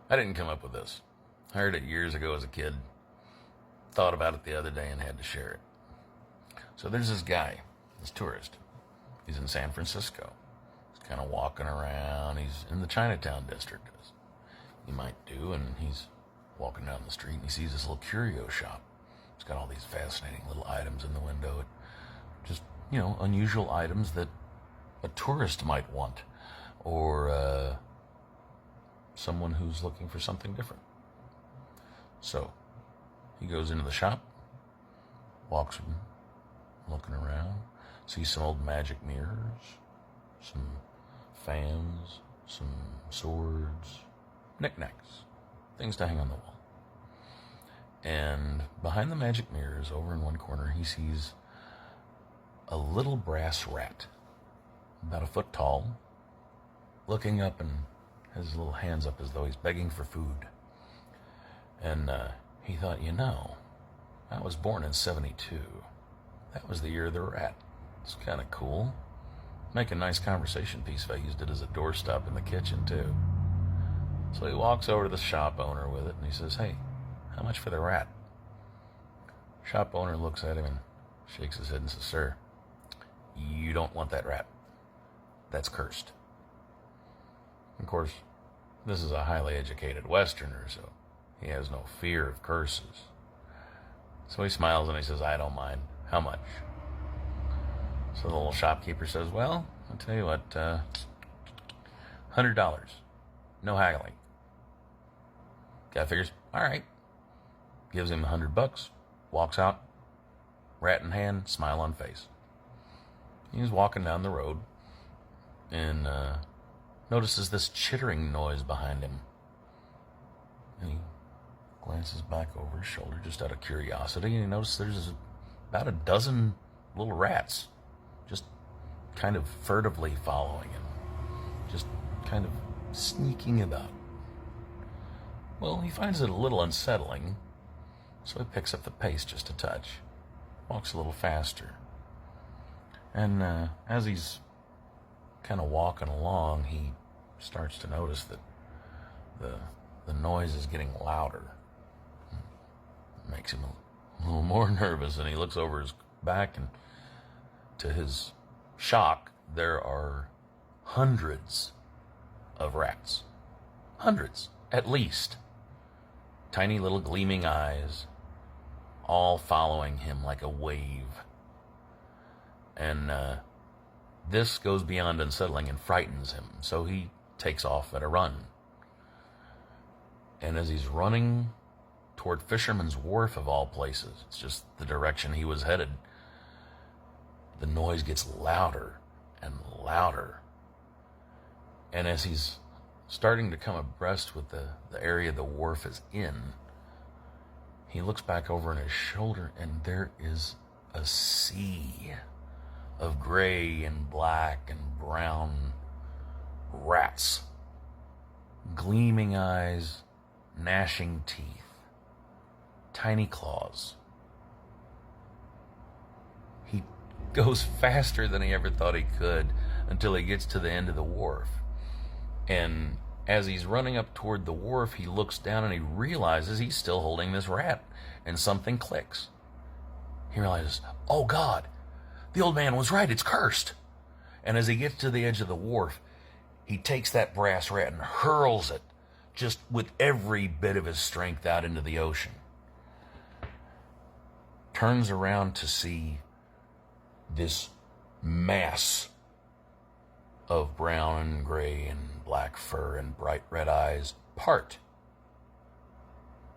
I didn't come up with this. I heard it years ago as a kid. Thought about it the other day and had to share it. So there's this guy, this tourist. He's in San Francisco. He's kind of walking around. He's in the Chinatown district, as you might do, and he's walking down the street and he sees this little curio shop. It's got all these fascinating little items in the window. Just, unusual items that a tourist might want, or someone who's looking for something different. So he goes into the shop, walks looking around, sees some old magic mirrors, some fans, some swords, knickknacks, things to hang on the wall. And behind the magic mirrors, over in one corner, he sees a little brass rat, about a foot tall, looking up and has his little hands up as though he's begging for food. And he thought, I was born in 72. That was the year of the rat. It's kind of cool. Make a nice conversation piece if I used it as a doorstop in the kitchen, too. So he walks over to the shop owner with it, and he says, "Hey, how much for the rat?" Shop owner looks at him and shakes his head and says, "Sir, you don't want that rat. That's cursed." Of course, this is a highly educated Westerner, so he has no fear of curses. So he smiles and he says, "I don't mind. How much?" So the little shopkeeper says, "Well, I'll tell you what, $100. No haggling." Guy figures, all right. Gives him $100, walks out, rat in hand, smile on face. He's walking down the road and notices this chittering noise behind him. And he glances back over his shoulder just out of curiosity, and he notices there's about a dozen little rats just kind of furtively following him, just kind of sneaking about. Well, he finds it a little unsettling, so he picks up the pace just a touch, walks a little faster. And as he's kind of walking along, he starts to notice that the noise is getting louder. It makes him a little more nervous, and he looks over his back, and to his shock, there are hundreds of rats. Hundreds, at least. Tiny little gleaming eyes, all following him like a wave. And this goes beyond unsettling and frightens him, so he takes off at a run. And as he's running toward Fisherman's Wharf, of all places, it's just the direction he was headed, the noise gets louder and louder. And as he's starting to come abreast with the area the wharf is in, he looks back over in his shoulder, and there is a sea of gray and black and brown rats. Gleaming eyes, gnashing teeth, tiny claws. He goes faster than he ever thought he could until he gets to the end of the wharf. And as he's running up toward the wharf, he looks down and he realizes he's still holding this rat, and something clicks. He realizes, oh God, the old man was right, it's cursed. And as he gets to the edge of the wharf, he takes that brass rat and hurls it just with every bit of his strength out into the ocean. Turns around to see this mass of brown and gray and black fur and bright red eyes part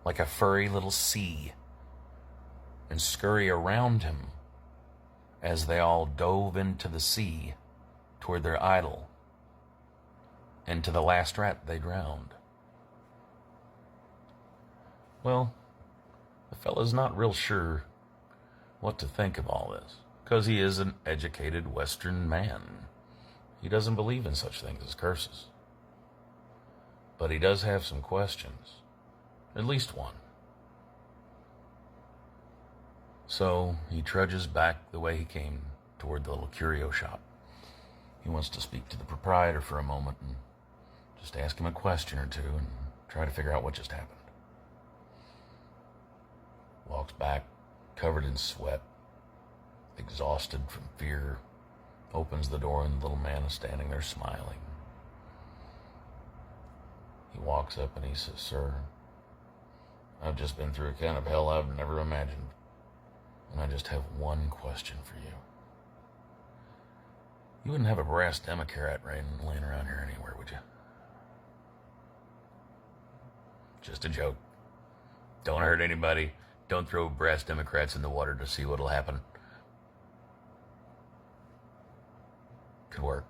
like a furry little sea and scurry around him as they all dove into the sea toward their idol and to the last rat they drowned. Well, the fella's not real sure what to think of all this, because he is an educated Western man. He doesn't believe in such things as curses. But he does have some questions. At least one. So he trudges back the way he came toward the little curio shop. He wants to speak to the proprietor for a moment and just ask him a question or two and trying to figure out what just happened. Walks back, covered in sweat, exhausted from fear, opens the door, and the little man is standing there smiling. He walks up and he says, "Sir, I've just been through a kind of hell I've never imagined, and I just have one question for you. You wouldn't have a brass Democrat laying around here anywhere, would you?" Just a joke. Don't hurt anybody. Don't throw brass Democrats in the water to see what'll happen. Could work.